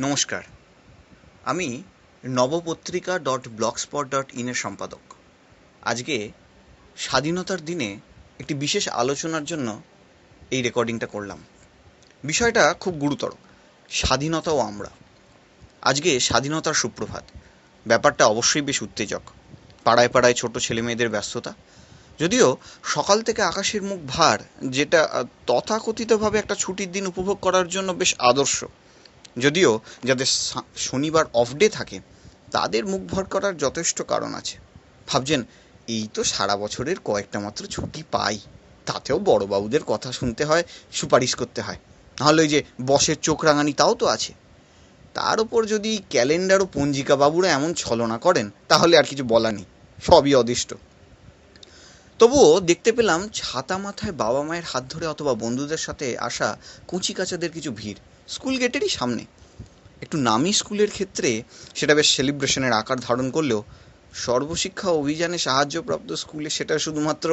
নমস্কার, আমি নবপত্রিকা.blogspot.in-এর সম্পাদক। আজকে স্বাধীনতার দিনে একটি বিশেষ আলোচনার জন্য এই রেকর্ডিংটা করলাম। বিষয়টা খুব গুরুতর, স্বাধীনতা ও আমরা। আজকে স্বাধীনতার সুপ্রভাত। ব্যাপারটা অবশ্যই বেশ উত্তেজক। পাড়ায় পাড়ায় ছোট ছেলেমেয়েদের ব্যস্ততা। যদিও সকাল থেকে আকাশের মুখ ভার, যেটা তথাকথিতভাবে একটা ছুটির দিন উপভোগ করার জন্য বেশ আদর্শ। যদিও যাদের শনিবার অফ ডে থাকে তাদের মুখ ভর করার যথেষ্ট কারণ আছে। ভাবছেন, এই তো সারা বছরের কয়েকটা মাত্র ছুটি পাই, তাতেও বড়বাবুদের কথা শুনতে হয়, সুপারিশ করতে হয়, নাহলে ওই যে বসের চোখ রাঙানি, তাও তো আছে। তার ওপর যদি ক্যালেন্ডার ও পঞ্জিকা বাবুরা এমন ছলনা করেন, তাহলে আর কিছু বলা নেই, সবই অদিষ্ট। তবুও দেখতে পেলাম ছাতা মাথায় বাবা মায়ের হাত ধরে অথবা বন্ধুদের সাথে আসা কচিকাচাদের কিছু ভিড় স্কুল গেটেরই সামনে। একটু নামি স্কুলের ক্ষেত্রে সেটা বেশ সেলিব্রেশনের আকার ধারণ করলেও সর্বশিক্ষা অভিযানে সাহায্যপ্রাপ্ত স্কুলে সেটা শুধুমাত্র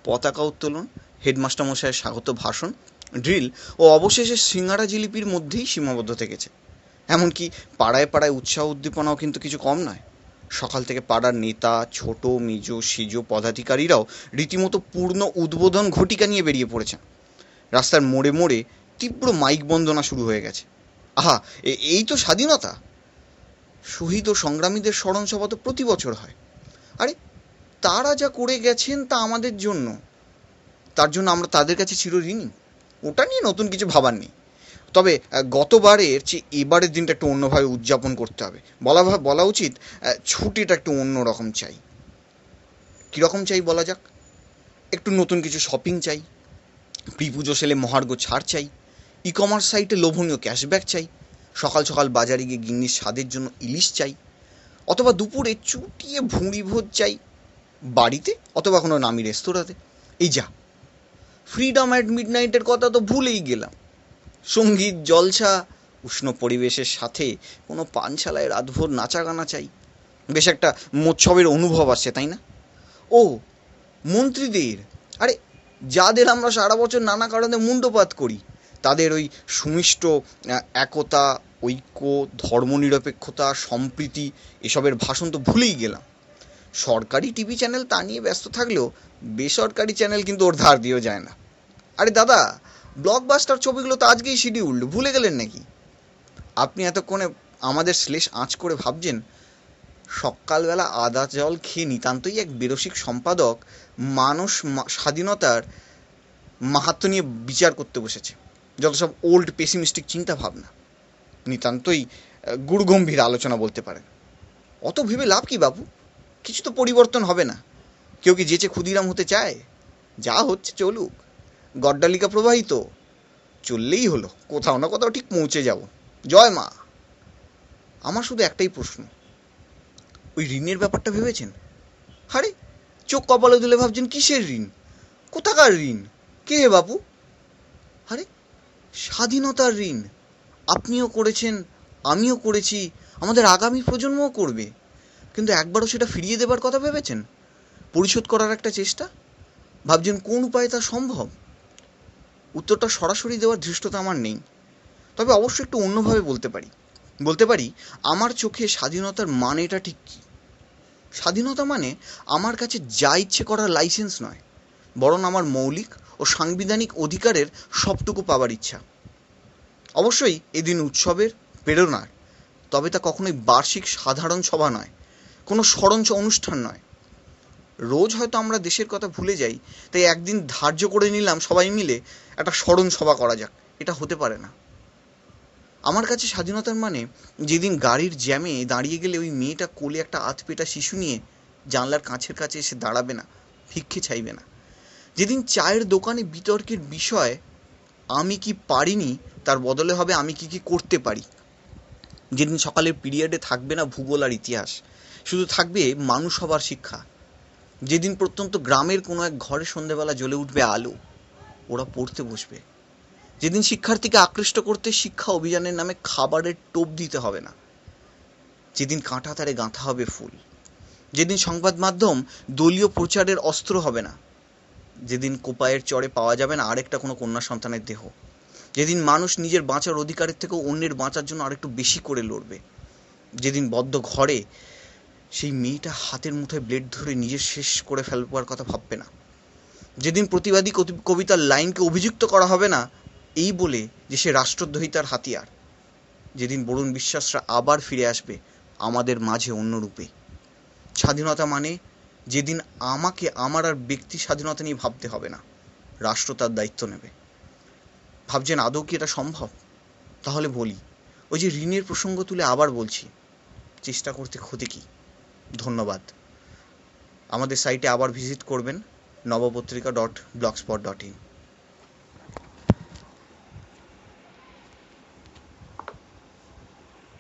পতাকা উত্তোলন, হেডমাস্টার মশাইয়ের স্বাগত ভাষণ, ড্রিল ও অবশেষে সিঙ্গারা জিলিপির মধ্যেই সীমাবদ্ধ থেকেছে। এমনকি পাড়ায় পাড়ায় উৎসাহ উদ্দীপনাও কিন্তু কিছু কম নয়। সকাল থেকে পাড়ার নেতা, ছোট মেজ সিজ পদাধিকারীরাও রীতিমতো পূর্ণ উদ্বোধন ঘটিকা নিয়ে বেরিয়ে পড়েছেন। রাস্তার মোড়ে মোড়ে তীব্র মাইক বন্দনা শুরু হয়ে গেছে। আহা, এই তো স্বাধীনতা! শহীদ ও সংগ্রামীদের স্মরণসভা তো প্রতি বছর হয়। আরে, তারা যা করে গেছেন তা আমাদের জন্য, তার জন্য আমরা তাদের কাছে চিরঋণী। ওটা নিয়ে নতুন কিছু ভাবার নেই। তবে গতবারের চেয়ে এবারের দিনটা একটু অন্যভাবে উদযাপন করতে হবে। বলা উচিত ছুটিটা একটু অন্য রকম চাই। কীরকম চাই বলা যাক। একটু নতুন কিছু শপিং চাই, প্রি পুজো সেলে মহার্ঘ ছাড় চাই, ই কমার্স সাইটে লোভনীয় ক্যাশব্যাক চাই, সকাল সকাল বাজারে গিয়ে গিন্নির স্বাদের জন্য ইলিশ চাই, অথবা দুপুরে চুটিয়ে ভুঁড়ি ভোজ চাই বাড়িতে অথবা কোনো নামি রেস্তোরাঁতে। এই যা, ফ্রিডম অ্যাট মিডনাইটের কথা তো ভুলেই গেলাম। সঙ্গীত, জলসা, উষ্ণ পরিবেশের সাথে কোনো পানশালায় রাতভর নাচা গানা চাই। বেশ একটা মোৎসবের অনুভব আসছে, তাই না? ও মন্ত্রীদের, আরে যাদের আমরা সারা বছর নানা কারণে মুণ্ডপাত করি, তাদের ওই সুমিষ্ট একতা, ঐক্য, ধর্মনিরপেক্ষতা, সম্প্রীতি এসবের ভাষণ তো ভুলেই গেলাম। সরকারি টিভি চ্যানেল তা নিয়ে ব্যস্ত থাকলেও বেসরকারি চ্যানেল কিন্তু ওর ধার দিয়েও যায় না। আরে দাদা, ব্লকবাস্টার ছবিগুলো তো আজকেই শিডিউল্ড, ভুলে গেলেন নাকি? আপনি এতক্ষণে আমাদের শ্লেষ আঁচ করে ভাবছেন সকালবেলা আদা জল খেয়ে নিতান্তই এক বেরসিক সম্পাদক স্বাধীনতার মাহাত্ম্য নিয়ে বিচার করতে বসেছে। যত সব ওল্ড পেসিমিস্টিক চিন্তা ভাবনা, নিতান্তই গুরুগম্ভীর আলোচনা বলতে পারেন। অত ভেবে লাভ কি বাবু? কিছু তো পরিবর্তন হবে না। কেউ কি যেচে ক্ষুদিরাম হতে চায়? যা হচ্ছে চলুক, গড্ডালিকা প্রবাহিত, চললেই হলো, কোথাও না কোথাও ঠিক পৌঁছে যাব। জয় মা! আমার শুধু একটাই প্রশ্ন, ওই ঋণের ব্যাপারটা ভেবেছেন? আরে, চোখ কপালে তুলে ভাবছেন কিসের ঋণ, কোথাকার ঋণ, কে হে বাবু? আরে, স্বাধীনতার ঋণ। আপনিও করেছেন, আমিও করেছি, আমাদের আগামী প্রজন্মও করবে। কিন্তু একবারও সেটা ফিরিয়ে দেবার কথা ভেবেছেন? পরিশোধ করার একটা চেষ্টা ভাবছেন, কোন উপায়ে তা সম্ভব? উত্তরটা সরাসরি দেওয়ার ধৃষ্টতা আমার নেই, তবে অবশ্যই একটু অন্যভাবে বলতে পারি আমার চোখে স্বাধীনতার মানেটা ঠিক কী। স্বাধীনতা মানে আমার কাছে যা ইচ্ছে করার লাইসেন্স নয়, বরং আমার মৌলিক ও সাংবিধানিক অধিকারের সবটুকু পাওয়ার ইচ্ছা। অবশ্যই এদিন উৎসবের, প্রেরণার, তবে তা কখনোই বার্ষিক সাধারণ সভা নয়, কোনো স্মরণ অনুষ্ঠান নয়। রোজ হয়তো আমরা দেশের কথা ভুলে যাই, তাই একদিন ধার্য করে নিলাম সবাই মিলে একটা স্মরণ সভা করা যাক। এটা হতে পারে না। আমার কাছে স্বাধীনতার মানে যেদিন গাড়ির জ্যামে দাঁড়িয়ে গেলে ওই মেয়েটা কোলে একটা আধপেটা শিশু নিয়ে জানলার কাছের কাছে এসে দাঁড়াবে না, ভিক্ষে চাইবে না। যেদিন চায়ের দোকানে বিতর্কের বিষয় আমি কি পারিনি, তার বদলে হবে আমি কি কি করতে পারি। যেদিন সকালের পিরিয়ডে থাকবে না ভূগোল আর ইতিহাস, শুধু থাকবে মানুষ হবার শিক্ষা। যেদিন প্রত্যন্ত গ্রামের কোনো এক ঘরে সন্ধেবেলা জ্বলে উঠবে আলো, ওরা পড়তে বসবে। যেদিন শিক্ষার্থীকে আকৃষ্ট করতে শিক্ষা অভিযানের নামে খাবারের টোপ দিতে হবে না। যেদিন কাঁটা তারে গাঁথা হবে ফুল। যেদিন সংবাদ মাধ্যম দলীয় প্রচারের অস্ত্র হবে না। যেদিন কোপায়ের চরে পাওয়া যাবে না আরেকটা কোনো কন্যা সন্তানের দেহ। যেদিন মানুষ নিজের বাঁচার অধিকারের থেকেও অন্যের বাঁচার জন্য আরেকটু বেশি করে লড়বে, যেদিন বদ্ধ ঘরে সেই মেয়েটা হাতের মুঠোয় ব্লেড ধরে নিজের শেষ করে ফেলবার কথা ভাববে না, যেদিন প্রতিবাদী কবিতার লাইনকে অভিযুক্ত করা হবে না এই বলে যে সে রাষ্ট্রদ্রোহিতার হাতিয়ার, যেদিন বরুণ বিশ্বাসরা আবার ফিরে আসবে আমাদের মাঝে অন্য রূপে। স্বাধীনতা মানে যেদিন আমাকে আমার আর ব্যক্তি স্বাধীনতা নিয়ে ভাবতে হবে না, রাষ্ট্র তার দায়িত্ব নেবে। ভাবছেন আদৌ কি এটা সম্ভব? তাহলে বলি, ওই যে ঋণের প্রসঙ্গ তুলে আবার বলছি, চেষ্টা করতে ক্ষতি কি? ধন্যবাদ। আমাদের সাইটে আবার ভিজিট করবেন, নবপত্রিকা.blogspot.in।